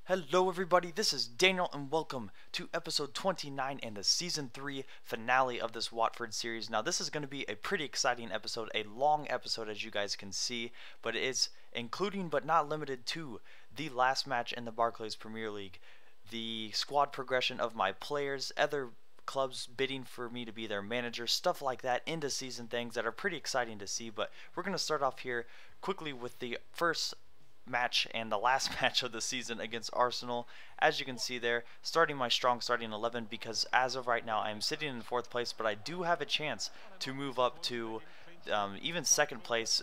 Hello everybody, this is Daniel and welcome to episode 29 and the season 3 finale of this Watford series. Now this is going to be a pretty exciting episode, a long episode as you guys can see, but it is including but not limited to the last match in the Barclays Premier League, the squad progression of my players, other clubs bidding for me to be their manager, stuff like that, into season things that are pretty exciting to see. But we're going to start off here quickly with the first match and the last match of the season against Arsenal. As you can see there, starting my strong starting 11 because as of right now I am sitting in 4th place, but I do have a chance to move up to even 2nd place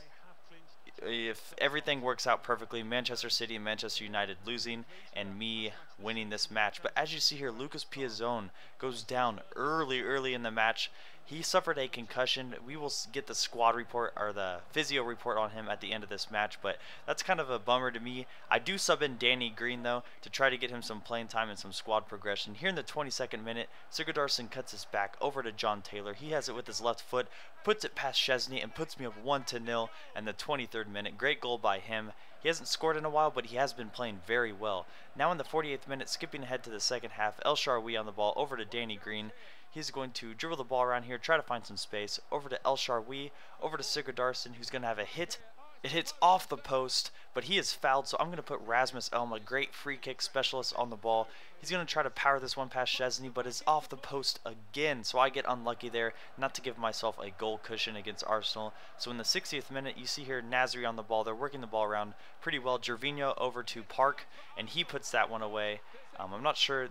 if everything works out perfectly. Manchester City and Manchester United losing and me winning this match. But as you see here, Lucas Piazon goes down early in the match. He suffered a concussion. We will get the squad report or the physio report on him at the end of this match, but that's kind of a bummer to me. I do sub in Danny Green though to try to get him some playing time and some squad progression. Here in the 22nd minute, Sigurdarsson cuts his back over to John Taylor. He has it with his left foot, puts it past Szczesny and puts me up 1-0 in the 23rd minute. Great goal by him. He hasn't scored in a while, but he has been playing very well. Now in the 48th minute, skipping ahead to the second half, El Shaarawy on the ball over to Danny Green. He's going to dribble the ball around here, try to find some space. Over to El Shaarawy, over to Sigurdarsson, who's going to have a hit. It hits off the post, but he is fouled, so I'm going to put Rasmus Elm, a great free kick specialist, on the ball. He's going to try to power this one past Szczesny, but it's off the post again, so I get unlucky there, not to give myself a goal cushion against Arsenal. So in the 60th minute, you see here Nasri on the ball. They're working the ball around pretty well. Gervinho over to Park, and he puts that one away. I'm not sure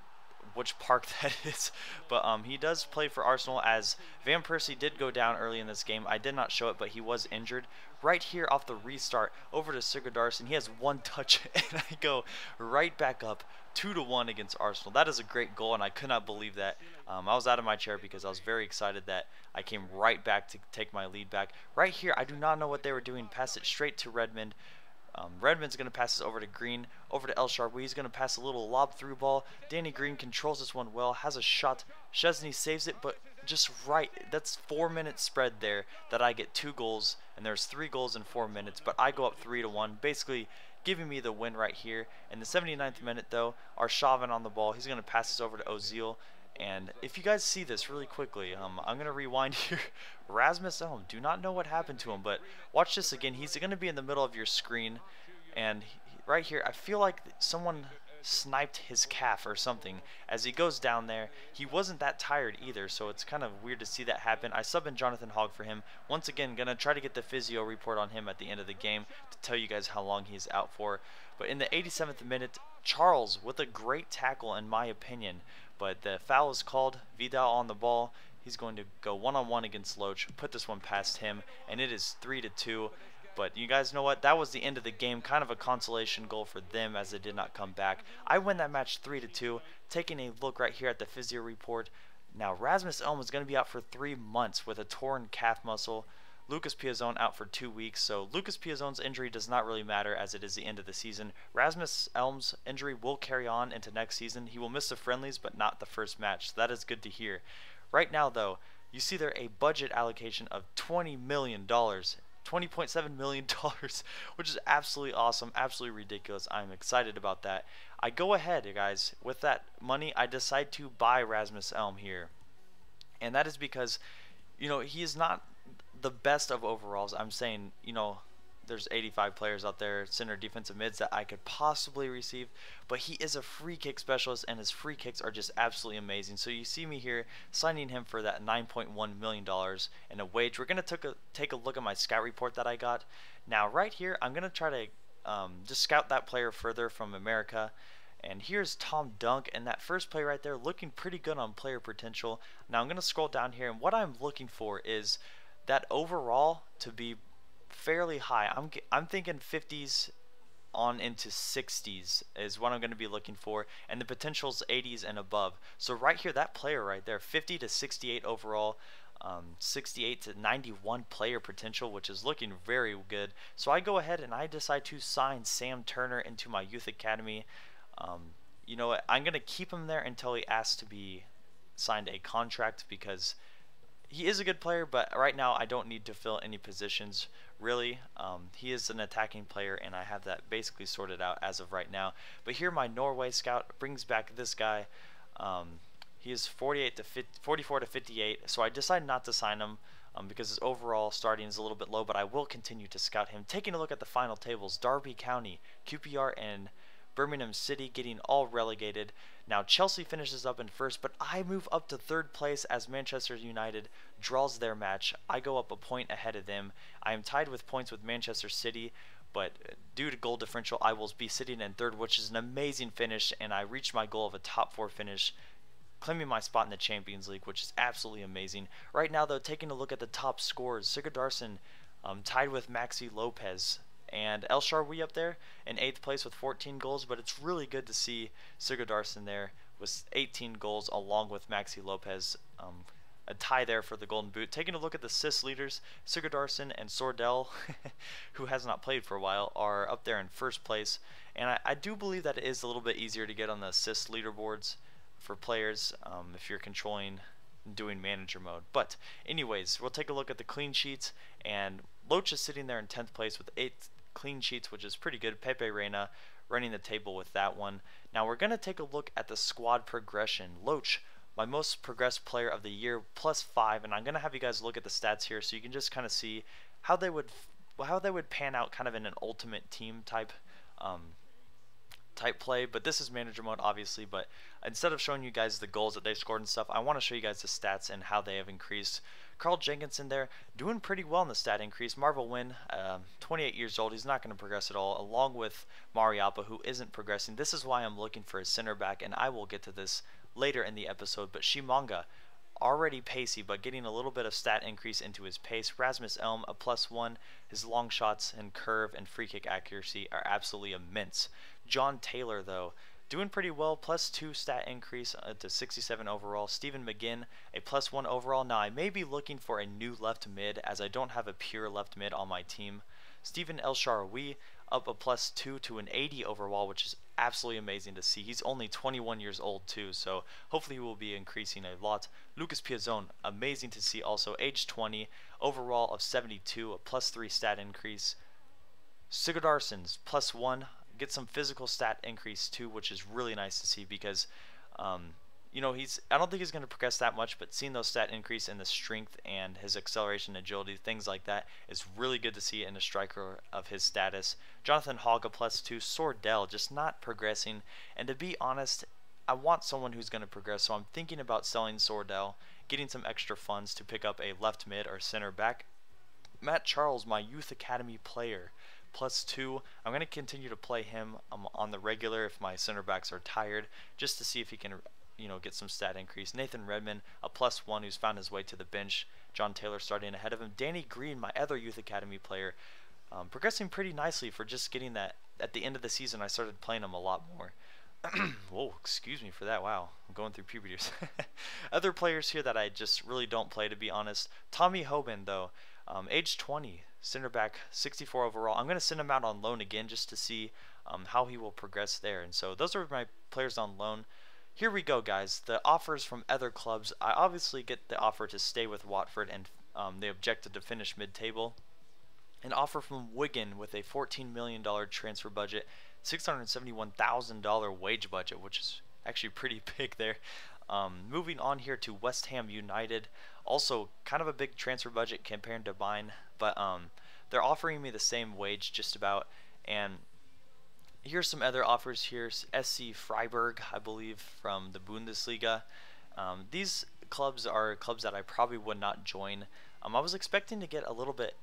which Park that is, but he does play for Arsenal, as Van Persie did go down early in this game. I did not show it, but he was injured. Right here off the restart, over to Sigurdarsson. He has one touch, and I go right back up 2-1 against Arsenal. That is a great goal, and I could not believe that. I was out of my chair because I was very excited that I came right back to take my lead back. Right here, I do not know what they were doing. Pass it straight to Redmond. Redmond's going to pass this over to Green, over to El Shaarawy. He's going to pass a little lob through ball. Danny Green controls this one well, has a shot. Szczesny saves it, but just right. That's 4 minutes spread there that I get 2 goals, and there's 3 goals in 4 minutes, but I go up 3-1, basically giving me the win right here. In the 79th minute, though, Arshavin on the ball. He's going to pass this over to Ozil. And if you guys see this really quickly, I'm going to rewind here. Rasmus Elm, do not know what happened to him, but watch this again. He's going to be in the middle of your screen, and right here, I feel like someone sniped his calf or something as he goes down there. He wasn't that tired either, so it's kind of weird to see that happen. I sub in Jonathan Hogg for him. Once again, going to try to get the physio report on him at the end of the game to tell you guys how long he's out for. But in the 87th minute, Charles with a great tackle in my opinion, but the foul is called. Vidal on the ball. He's going to go one-on-one against Loach, put this one past him, and it is 3-2. But you guys know what? That was the end of the game. Kind of a consolation goal for them as they did not come back. I win that match 3-2. Taking a look right here at the physio report. Now, Rasmus Elm is going to be out for 3 months with a torn calf muscle. Lucas Piazon out for 2 weeks, so Lucas Piazon's injury does not really matter as it is the end of the season. Rasmus Elm's injury will carry on into next season. He will miss the friendlies, but not the first match, so that is good to hear. Right now, though, you see there a budget allocation of $20 million. $20.7 million, which is absolutely awesome, absolutely ridiculous. I'm excited about that. I go ahead, guys, with that money, I decide to buy Rasmus Elm here. And that is because, you know, he is not the best of overalls. I'm saying, you know, there's 85 players out there, center defensive mids, that I could possibly receive, but he is a free kick specialist, and his free kicks are just absolutely amazing. So you see me here signing him for that $9.1 million in a wage. We're going to take a look at my scout report that I got. Now right here, I'm going to try to just scout that player further from America. And here's Tom Dunk, and that first play right there looking pretty good on player potential. Now I'm going to scroll down here, and what I'm looking for is that overall to be fairly high. I'm thinking 50s on into 60s is what I'm going to be looking for, and the potential's 80s and above. So right here, that player right there, 50 to 68 overall, 68 to 91 player potential, which is looking very good. So I go ahead and I decide to sign Sam Turner into my youth academy. You know what, I'm going to keep him there until he asks to be signed a contract, because he is a good player, but right now I don't need to fill any positions really. He is an attacking player, and I have that basically sorted out as of right now. But here my Norway scout brings back this guy. He is 44 to 58, so I decided not to sign him because his overall starting is a little bit low, but I will continue to scout him. Taking a look at the final tables, Derby County, QPR, and Birmingham City getting all relegated. Now Chelsea finishes up in first, but I move up to third place as Manchester United draws their match. I go up a point ahead of them. I am tied with points with Manchester City, but due to goal differential, I will be sitting in third, which is an amazing finish, and I reached my goal of a top 4 finish, claiming my spot in the Champions League, which is absolutely amazing. Right now, though, taking a look at the top scores, Sigurdarsson tied with Maxi Lopez, and El Shaarawy up there in 8th place with 14 goals, but it's really good to see Sigurdarsson there with 18 goals along with Maxi Lopez. A tie there for the Golden Boot. Taking a look at the assist leaders, Sigurdarsson and Sordell, who has not played for a while, are up there in first place, and I do believe that it is a little bit easier to get on the assist leaderboards for players if you're controlling doing manager mode. But anyways, we'll take a look at the clean sheets, and Loach is sitting there in 10th place with 8 clean sheets, which is pretty good. Pepe Reina running the table with that one. Now we're going to take a look at the squad progression. Loach, my most progressed player of the year, +5, and I'm going to have you guys look at the stats here so you can just kind of see how they would pan out kind of in an ultimate team type play. But this is manager mode obviously, but instead of showing you guys the goals that they scored and stuff, I want to show you guys the stats and how they have increased. Carl Jenkinson there doing pretty well in the stat increase. Marvel Wynn, 28 years old, he's not going to progress at all, along with Mariappa, who isn't progressing. This is why I'm looking for a center back, and I will get to this later in the episode. But Shimanga, already pacey, but getting a little bit of stat increase into his pace. Rasmus Elm, a +1. His long shots and curve and free kick accuracy are absolutely immense. John Taylor, though, doing pretty well, +2 stat increase to 67 overall. Stephen McGinn, a +1 overall. Now I may be looking for a new left mid, as I don't have a pure left mid on my team. Stephen El Shaarawy up a +2 to an 80 overall, which is absolutely amazing to see. He's only 21 years old too, so hopefully he will be increasing a lot. Lucas Piazon, amazing to see also, age 20, overall of 72, a +3 stat increase. Sigurdarsson's +1, get some physical stat increase too, which is really nice to see because you know, I don't think he's going to progress that much, but seeing those stat increase in the strength and his acceleration, agility, things like that is really good to see in a striker of his status. Jonathan Hogg, a +2. Sordell just not progressing, and to be honest, I want someone who's going to progress, so I'm thinking about selling Sordell, getting some extra funds to pick up a left mid or center back. Matt Charles, my youth academy player, +2. I'm going to continue to play him on the regular if my center backs are tired, just to see if he can, you know, get some stat increase. Nathan Redmond, a +1, who's found his way to the bench. John Taylor starting ahead of him. Danny Green, my other youth academy player, progressing pretty nicely for just getting that. At the end of the season, I started playing him a lot more. Whoa, excuse me for that. Wow, I'm going through puberty. Other players here that I just really don't play, to be honest. Tommy Hoban, though, age 20, center back, 64 overall. I'm going to send him out on loan again just to see how he will progress there. And so those are my players on loan. Here we go, guys. The offers from other clubs. I obviously get the offer to stay with Watford, and they objected to finish mid-table. An offer from Wigan with a $14 million transfer budget, $671,000 wage budget, which is actually pretty big there. Moving on here to West Ham United, also kind of a big transfer budget compared to mine, but they're offering me the same wage just about. And here's some other offers here. SC Freiburg, I believe, from the Bundesliga. These clubs are clubs that I probably would not join. I was expecting to get a little bit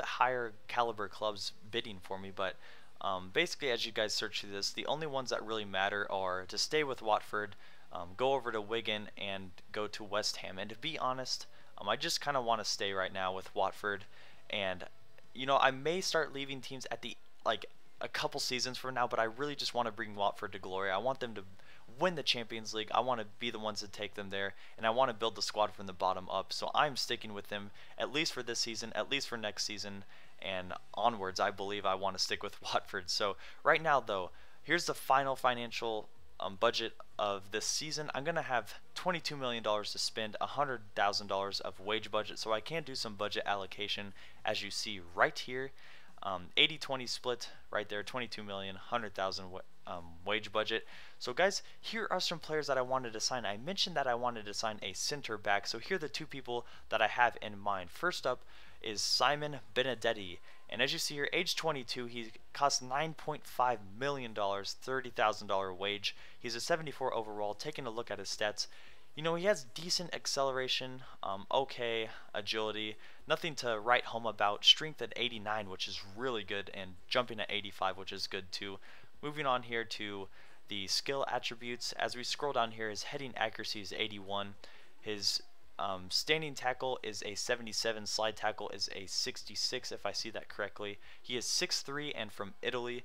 higher caliber clubs bidding for me, but basically, as you guys search through this, the only ones that really matter are to stay with Watford, go over to Wigan, and go to West Ham. And to be honest, I just kind of want to stay right now with Watford. And you know, I may start leaving teams at the a couple seasons from now, but I really just want to bring Watford to glory. I want them to win the Champions League. I want to be the ones to take them there, and I want to build the squad from the bottom up. So I'm sticking with them at least for this season, at least for next season, and onwards. I believe I want to stick with Watford. So right now, though, here's the final financial budget of this season, I'm going to have $22 million to spend, $100,000 of wage budget, so I can do some budget allocation as you see right here. 80-20 split right there, 22 million, 100,000 wage budget. So guys, here are some players that I wanted to sign. I mentioned that I wanted to sign a center back, so here are the two people that I have in mind. First up is Simon Benedetti, and as you see here, age 22, he costs $9.5 million, $30,000 wage. He's a 74 overall. Taking a look at his stats, you know, he has decent acceleration, okay agility, nothing to write home about. Strength at 89, which is really good, and jumping at 85, which is good too. Moving on here to the skill attributes, as we scroll down here, his heading accuracy is 81, his standing tackle is a 77, slide tackle is a 66 if I see that correctly. He is 6'3" and from Italy.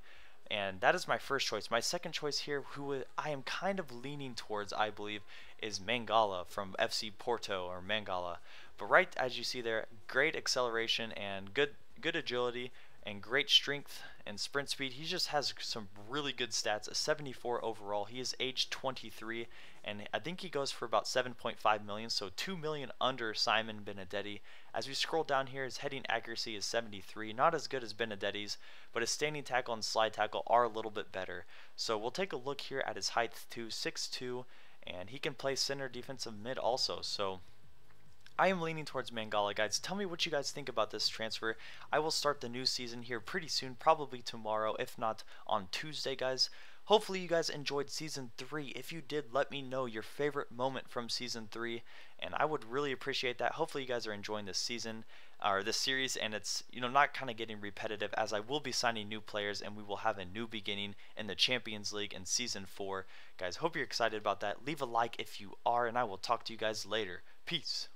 And that is my first choice. My second choice here, who I am kind of leaning towards, I believe, is Mangala from FC Porto, or Mangala. But right as you see there, great acceleration and good agility and great strength and sprint speed. He just has some really good stats, a 74 overall. He is age 23, and I think he goes for about 7.5 million, so 2 million under Simon Benedetti. As we scroll down here, his heading accuracy is 73, not as good as Benedetti's, but his standing tackle and slide tackle are a little bit better. So we'll take a look here at his height too, 6'2", and he can play center, defensive mid also. So I am leaning towards Mangala, guys. Tell me what you guys think about this transfer. I will start the new season here pretty soon, probably tomorrow, if not on Tuesday, guys. Hopefully you guys enjoyed Season 3. If you did, let me know your favorite moment from Season 3, and I would really appreciate that. Hopefully you guys are enjoying this season, or this series, and it's, you know, not kind of getting repetitive, as I will be signing new players, and we will have a new beginning in the Champions League in Season 4. Guys, hope you're excited about that. Leave a like if you are, and I will talk to you guys later. Peace.